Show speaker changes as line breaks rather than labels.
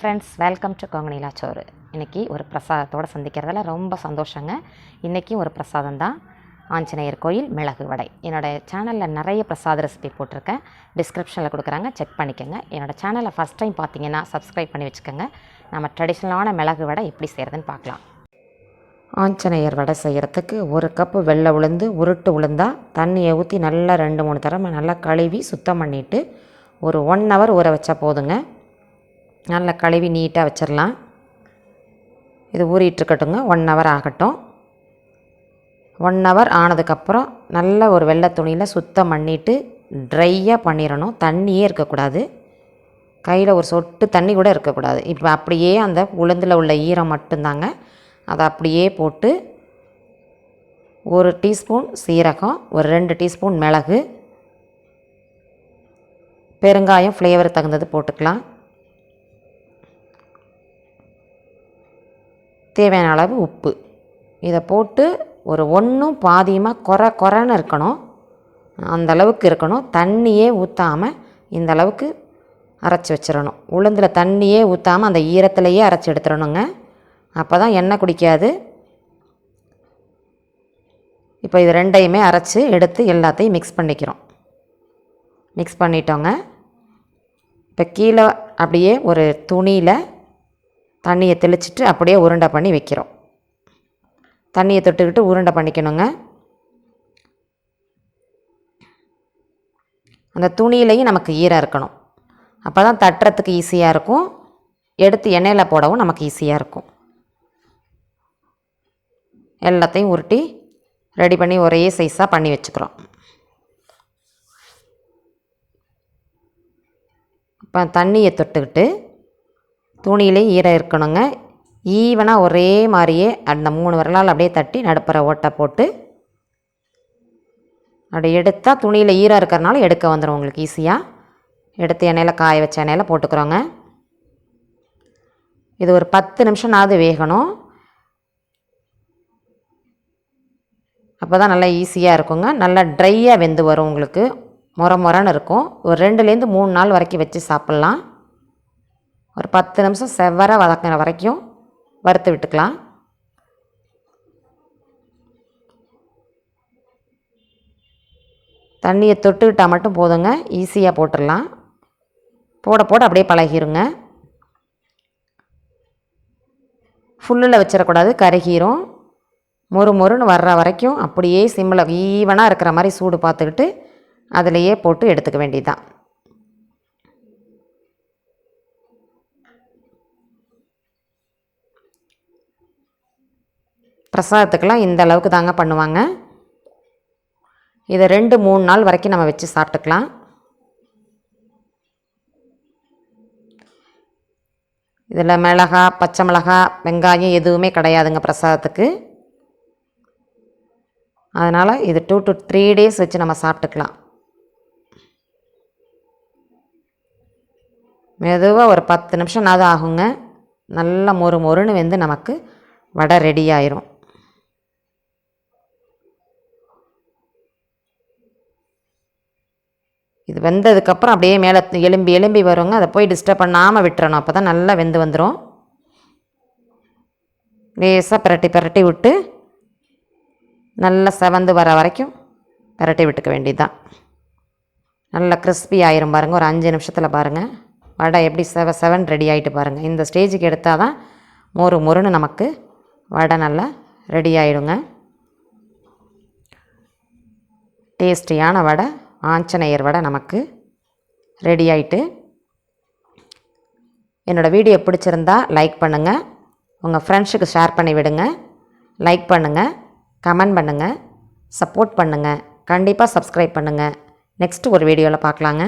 Friends, welcome to Kongu Nila Soru. இன்றைக்கி ஒரு பிரசாதத்தோடு சந்திக்கிறதுல ரொம்ப சந்தோஷங்க. இன்றைக்கும் ஒரு பிரசாதம் தான், ஆஞ்சநேயர் கோயில் மிளகு வடை. என்னோடய சேனலில் நிறைய பிரசாத ரெசிபி போட்டிருக்கேன், டிஸ்கிரிப்ஷனில் கொடுக்குறாங்க, செக் பண்ணிக்கோங்க. என்னோடய சேனலை ஃபஸ்ட் டைம் பார்த்தீங்கன்னா சப்ஸ்கிரைப் பண்ணி வச்சுக்கோங்க. நம்ம ட்ரெடிஷ்னலான மிளகு வடை எப்படி செய்கிறதுன்னு பார்க்கலாம். ஆஞ்சநேயர் வடை செய்கிறதுக்கு ஒரு கப்பு வெள்ளை உளுந்து, உருட்டு உளுந்தா தண்ணியை ஊற்றி நல்லா 2-3 தடவை நல்லா கழுவி சுத்தம் பண்ணிவிட்டு ஒரு 1 hour ஊற வச்சா போதுங்க. நல்லா கழுவி நீட்டாக வச்சிடலாம். இது ஊறிட்டுருக்கட்டுங்க, 1 hour ஆகட்டும். 1 hour ஆனதுக்கப்புறம் நல்ல ஒரு வெள்ளை துணியில் சுத்தம் பண்ணிவிட்டு ட்ரையாக பண்ணிடணும். தண்ணியே இருக்கக்கூடாது, கையில் ஒரு சொட்டு தண்ணி கூட இருக்கக்கூடாது. இப்போ அப்படியே அந்த உளுந்தில் உள்ள ஈரம் மட்டும்தாங்க. அதை அப்படியே போட்டு 1 டீஸ்பூன் சீரகம், ஒரு 2 டீஸ்பூன் மிளகு, பெருங்காயம் ஃப்ளேவர் தகுந்தது போட்டுக்கலாம். தேவையான அளவு உப்பு. இதை போட்டு ஒரு 1 பாதியமாக கொரன்னு இருக்கணும், அந்த அளவுக்கு இருக்கணும். தண்ணியே ஊற்றாமல் இந்த அளவுக்கு அரைச்சி வச்சிடணும். உளுந்தில் தண்ணியே ஊற்றாமல் அந்த ஈரத்துலையே அரைச்சி எடுத்துடணுங்க. அப்போ தான் எண்ணெய் குடிக்காது. இப்போ இது 2யுமே அரைச்சி எடுத்து எல்லாத்தையும் மிக்ஸ் பண்ணிக்கிறோம். மிக்ஸ் பண்ணிட்டோங்க. இப்போ கீழே அப்படியே ஒரு துணியில் தண்ணியை தெளிச்சிட்டு அப்படியே உருண்டை பண்ணி வைக்கிறோம். தண்ணியை தொட்டுக்கிட்டு உருண்டை பண்ணிக்கணுங்க. அந்த துணியிலையும் நமக்கு ஈரம் இருக்கணும். அப்போ தான் தட்டுறதுக்கு ஈஸியாக இருக்கும், எடுத்து எண்ணெயில் போடவும் நமக்கு ஈஸியாக இருக்கும். எல்லாத்தையும் உருட்டி ரெடி பண்ணி ஒரே சைஸாக பண்ணி வச்சுக்கிறோம். இப்போ தண்ணியை தொட்டுக்கிட்டு துணியிலையும் ஈரம் இருக்கணுங்க. ஈவனாக ஒரே மாதிரியே அந்த 3 விரலால் அப்படியே தட்டி நடுப்புற ஓட்டை போட்டு அப்படி எடுத்தால் துணியில் ஈரம் இருக்கிறனால எடுக்க வந்துடும் உங்களுக்கு ஈஸியாக. எடுத்து எண்ணெயில் காய வச்ச எண்ணெயில் போட்டுக்கிறோங்க. இது ஒரு 10 நிமிஷம்னாவது வேகணும். அப்போ தான் நல்லா ஈஸியாக இருக்குங்க. நல்லா ட்ரையாக வெந்து வரும், உங்களுக்கு மொரன்னு இருக்கும். ஒரு 2லேருந்து 3 நாள் வரைக்கும் வச்சு சாப்பிட்லாம். ஒரு 10 நிமிஷம் செவ்வர வதக்கிற வரைக்கும் வறுத்து விட்டுக்கலாம். தண்ணியை தொட்டுக்கிட்டால் மட்டும் போதுங்க, ஈஸியாக போட்டுடலாம். போட அப்படியே பழகிருங்க. ஃபுல்லில் வச்சிடக்கூடாது, கருகிரும். மொறுன்னு வர்ற வரைக்கும் அப்படியே சிம்மில் ஈவனாக இருக்கிற மாதிரி சூடு பார்த்துக்கிட்டு அதிலையே போட்டு எடுத்துக்க வேண்டியதுதான். பிரசாதத்துக்கெல்லாம் இந்த அளவுக்கு தாங்க பண்ணுவாங்க. இதை 2-3 நாள் வரைக்கும் நம்ம வச்சு சாப்பிட்டுக்கலாம். இதில் மிளகா, பச்சை மிளகா, வெங்காயம் எதுவுமே கிடையாதுங்க பிரசாதத்துக்கு. அதனால் இது 2 to 3 days வச்சு நம்ம சாப்பிட்டுக்கலாம். மெதுவாக ஒரு 10 நிமிஷம்னாவது ஆகுங்க. நல்லா மொறுன்னு வெந்து நமக்கு வடை ரெடி ஆயிரும். இது வெந்ததுக்கப்புறம் அப்படியே மேலே எலும்பி வருங்க. அதை போய் டிஸ்டர்ப் பண்ணாமல் விட்டுறணும். அப்போ தான் நல்லா வெந்து வந்துடும். லேசாக பிரட்டி விட்டு நல்லா செவந்து வர வரைக்கும் பிரட்டி விட்டுக்க வேண்டியது தான். நல்லா கிறிஸ்பி ஆயிரும் பாருங்கள். ஒரு 5 நிமிஷத்தில் பாருங்கள் வடை எப்படி செவன் ரெடி ஆகிட்டு பாருங்கள். இந்த ஸ்டேஜுக்கு எடுத்தால் தான் மொறுன்னு நமக்கு வடை நல்லா ரெடி ஆகிடுங்க. டேஸ்டியான வடை, ஆஞ்சநேயர் வடை நமக்கு ரெடி ஆகிட்டு. என்னோடய வீடியோ பிடிச்சிருந்தா லைக் பண்ணுங்கள், உங்கள் ஃப்ரெண்ட்ஸுக்கு ஷேர் பண்ணி விடுங்க. லைக் பண்ணுங்கள், கமெண்ட் பண்ணுங்கள், சப்போர்ட் பண்ணுங்கள், கண்டிப்பாக சப்ஸ்கிரைப் பண்ணுங்கள். நெக்ஸ்ட்டு ஒரு வீடியோவில் பார்க்கலாங்க.